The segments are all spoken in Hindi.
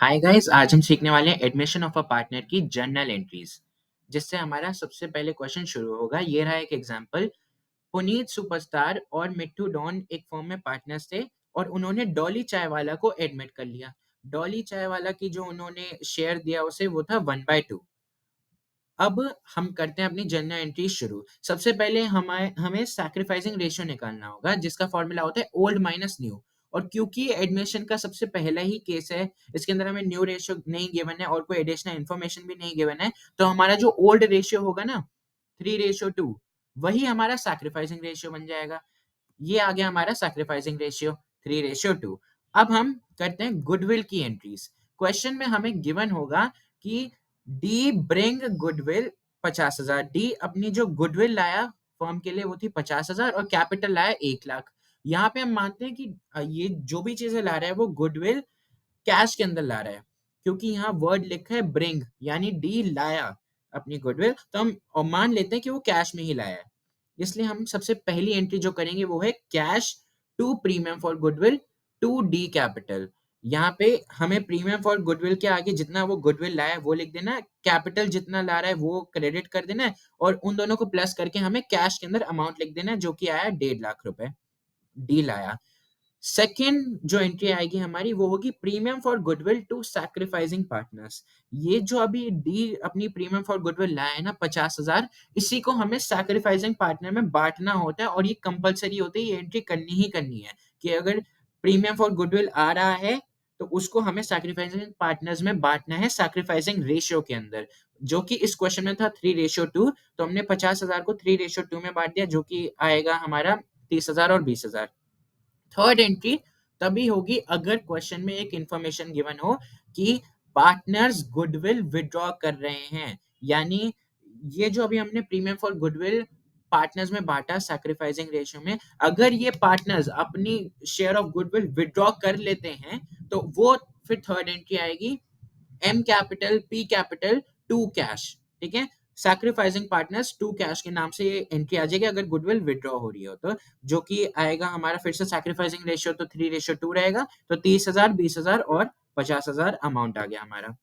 हाय गाइस, आज हम सीखने वाले हैं एडमिशन ऑफ अ पार्टनर की जर्नल एंट्रीज। जिससे हमारा सबसे पहले क्वेश्चन शुरू होगा। ये रहा एक एग्जांपल। पुनीत सुपरस्टार और मिट्टू डॉन एक फर्म में पार्टनर्स थे और उन्होंने डॉली चाय वाला को एडमिट कर लिया। डॉली चाय वाला की जो उन्होंने शेयर दिया उसे वो था 1/2। अब हम करते हैं अपनी जर्नल एंट्री शुरू। सबसे पहले हमें हमें सैक्रिफाइसिंग रेशियो निकालना होगा, जिसका फॉर्मूला होता है ओल्ड माइनस न्यू। और क्योंकि एडमिशन का सबसे पहला ही केस है, इसके अंदर हमें न्यू रेशियो नहीं गिवन है और कोई एडिशनल इन्फॉर्मेशन भी नहीं गिवन है, तो हमारा जो ओल्ड रेशियो होगा ना, 3:2, वही हमारा सैक्रिफाइसिंग रेशियो बन जाएगा। ये आ गया हमारा सैक्रिफाइसिंग रेशियो 3:2। अब हम करते हैं गुडविल की एंट्रीज। क्वेश्चन में हमें गिवन होगा कि डी ब्रिंग गुडविल 50,000। डी अपनी जो गुडविल लाया फर्म के लिए वो थी 50,000 और कैपिटल लाया 1 लाख। यहाँ पे हम मानते हैं कि ये जो भी चीजें ला रहा है वो गुडविल कैश के अंदर ला रहा है, क्योंकि यहाँ वर्ड लिखा है ब्रिंग, यानी डी लाया अपनी गुडविल, तो हम और मान लेते हैं कि वो कैश में ही लाया है। इसलिए हम सबसे पहली एंट्री जो करेंगे वो है cash to premium for goodwill to D capital. यहाँ पे हमें प्रीमियम फॉर गुडविल के आगे जितना वो गुडविल लाया है वो लिख देना है, कैपिटल जितना ला रहा है वो क्रेडिट कर देना है, और उन दोनों को प्लस करके हमें कैश के अंदर अमाउंट लिख देना है, जो कि आया 1.5 लाख रुपए डी लाया। सेकेंड जो एंट्री आएगी हमारी वो होगी premium for goodwill to sacrificing partners. ये जो अभी डी अपनी प्रीमियम फॉर गुडविल लाया है ना 50,000, इसी को हमें सैक्रिफाइसिंग पार्टनर में बांटना होता है, और ये कंपलसरी होती है, ये एंट्री करनी ही करनी है कि अगर प्रीमियम फॉर गुडविल आ रहा है तो उसको हमें सैक्रिफाइसिंग पार्टनर्स में बांटना है सैक्रिफाइसिंग रेशियो के अंदर, जो कि इस क्वेश्चन में था 3:2। तो हमने 50,000 को 3:2 में बांट दिया, जो कि आएगा हमारा 30,000 और 20,000। थर्ड एंट्री तभी होगी अगर क्वेश्चन में एक इंफॉर्मेशन गिवन हो कि पार्टनर्स गुडविल विड्रॉ कर रहे हैं। यानी ये जो अभी हमने प्रीमियम फॉर गुडविल पार्टनर्स में बांटा सैक्रिफाइसिंग रेशियो में, अगर ये पार्टनर्स अपनी शेयर ऑफ गुडविल विड्रॉ कर लेते हैं तो वो फिर थर्ड एंट्री आएगी M capital P capital to cash. ठीक है, सैक्रिफाइसिंग पार्टनर्स टू कैश के नाम से ये एंट्री आ जाएगी अगर गुडविल विड्रॉ हो रही हो तो, जो कि आएगा हमारा फिर से सैक्रिफाइसिंग रेशियो तो 3:2 रहेगा, तो 30,000, 20,000 और 50,000 अमाउंट आ गया हमारा।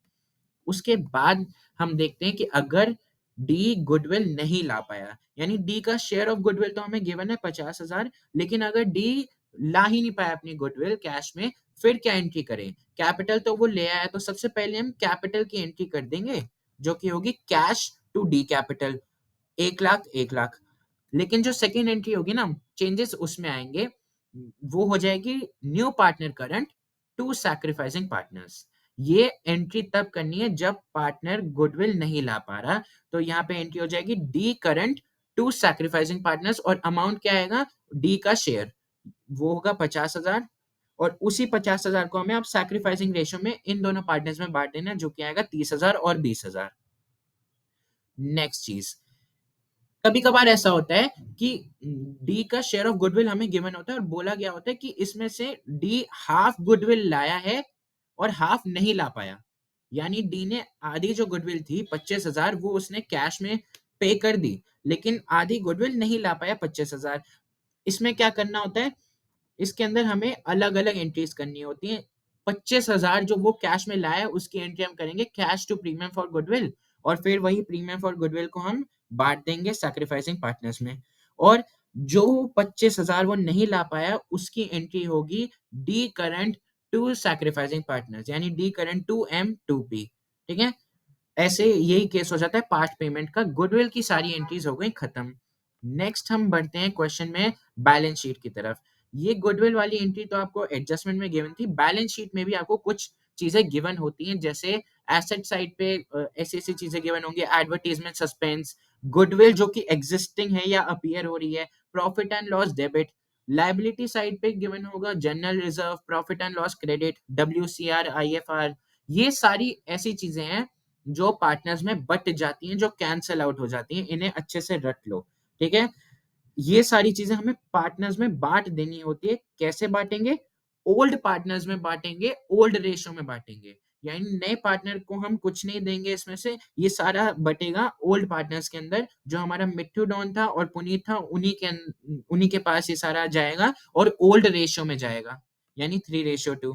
उसके बाद हम देखते हैं कि अगर डी गुडविल नहीं ला पाया, यानी डी का शेयर ऑफ गुडविल तो हमें गिवन है 50,000, लेकिन अगर डी ला ही नहीं पाया अपनी गुडविल कैश में, फिर क्या एंट्री करें? कैपिटल तो वो ले आया, तो सबसे पहले हम कैपिटल की एंट्री कर देंगे, जो कि होगी cash to D capital 1 lakh 1 lakh. लेकिन जो सेकेंड एंट्री होगी ना, चेंजेस उसमें आएंगे, वो हो जाएगी new partner current to sacrificing partners. ये एंट्री तब करनी है जब पार्टनर गुडविल नहीं ला पा रहा, तो यहाँ पे एंट्री हो जाएगी D current to sacrificing partners, और अमाउंट क्या आएगा? डी का शेयर वो होगा 50,000, और उसी 50,000 को हमें अब सैक्रिफाइसिंग रेशियो में इन दोनों पार्टनर्स में बांट देना है, जो कि आएगा 30,000 और 20,000। नेक्स्ट चीज, कभी कभार ऐसा होता है कि डी का शेयर ऑफ गुडविल हमें गिवन होता है और बोला गया होता है कि इसमें से डी हाफ गुडविल लाया है और हाफ नहीं ला पाया। यानी डी ने आधी जो गुडविल थी 25,000 वो उसने कैश में पे कर दी, लेकिन आधी गुडविल नहीं ला पाया 25,000। इसमें क्या करना होता है? इसके अंदर हमें अलग अलग एंट्रीज करनी होती हैं। 25,000 जो वो कैश में लाया है उसकी एंट्री हम करेंगे cash to premium for goodwill, और फिर वही प्रीमियम फॉर गुडविल को हम बांट देंगे सैक्रिफाइसिंग पार्टनर्स में। और जो 25,000 वो नहीं ला पाया उसकी एंट्री होगी D current to sacrificing partners, यानी D current to M to P. ठीक है, ऐसे यही केस हो जाता है पार्ट पेमेंट का। गुडविल की सारी एंट्रीज हो गई खत्म। नेक्स्ट हम बढ़ते हैं क्वेश्चन में बैलेंस शीट की तरफ। ये गुडविल वाली एंट्री तो आपको एडजस्टमेंट में गिवन थी, बैलेंस शीट में भी आपको कुछ चीजें गिवन होती हैं, जैसे एसेट साइड पे ऐसी ऐसी चीजें गिवन होंगी, एडवर्टीजमेंट सस्पेंस, गुडविल जो कि एग्जिस्टिंग है या अपीयर हो रही है, profit and loss debit. Liability side पे गिवन होगा general reserve, profit and loss credit, WCR, IFR। ये सारी ऐसी चीजें हैं जो पार्टनर्स में बट जाती हैं, जो कैंसल आउट हो जाती हैं, इन्हें अच्छे से रट लो। ठीक है, ये सारी चीजें हमें पार्टनर्स में बांट देनी होती है। कैसे बांटेंगे? ओल्ड पार्टनर्स में बांटेंगे, ओल्ड रेशो में बांटेंगे, यानी नए पार्टनर को हम कुछ नहीं देंगे इसमें से, ये सारा बटेगा ओल्ड पार्टनर्स के अंदर। जो हमारा मिट्टू डॉन था और पुनीत था उन्हीं के पास ये सारा जाएगा और ओल्ड रेशियो में जाएगा, यानी 3:2।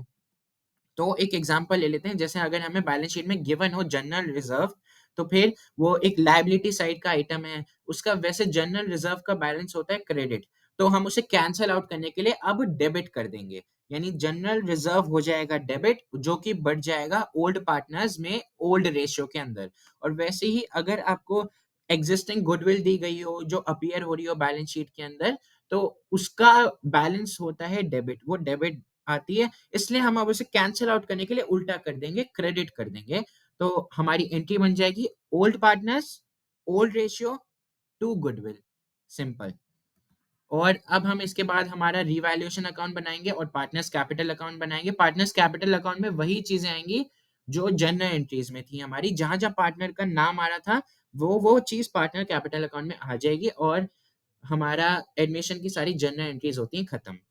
तो एक एग्जांपल ले लेते हैं, जैसे अगर हमें बैलेंस शीट में गिवन हो जनरल रिजर्व, तो फिर वो एक लायबिलिटी साइड का आइटम है, उसका वैसे जनरल रिजर्व का बैलेंस होता है क्रेडिट, तो हम उसे कैंसल आउट करने के लिए अब डेबिट कर देंगे। यानी जनरल रिजर्व हो जाएगा डेबिट, जो कि बढ़ जाएगा ओल्ड पार्टनर्स में ओल्ड रेशियो के अंदर। और वैसे ही अगर आपको एग्जिस्टिंग गुडविल दी गई हो जो अपीयर हो रही हो बैलेंस शीट के अंदर, तो उसका बैलेंस होता है डेबिट, वो डेबिट आती है, इसलिए हम अब उसे कैंसल आउट करने के लिए उल्टा कर देंगे, क्रेडिट कर देंगे। तो हमारी एंट्री बन जाएगी old partners, old ratio two goodwill, simple. और अब हम इसके बाद हमारा रिवैल्यूएशन अकाउंट बनाएंगे और पार्टनर्स कैपिटल अकाउंट बनाएंगे। पार्टनर्स कैपिटल अकाउंट में वही चीजें आएंगी जो जनरल एंट्रीज में थी हमारी, जहां जहां पार्टनर का नाम आ रहा था वो चीज पार्टनर कैपिटल अकाउंट में आ जाएगी, और हमारा एडमिशन की सारी जनरल एंट्रीज होती हैं खत्म।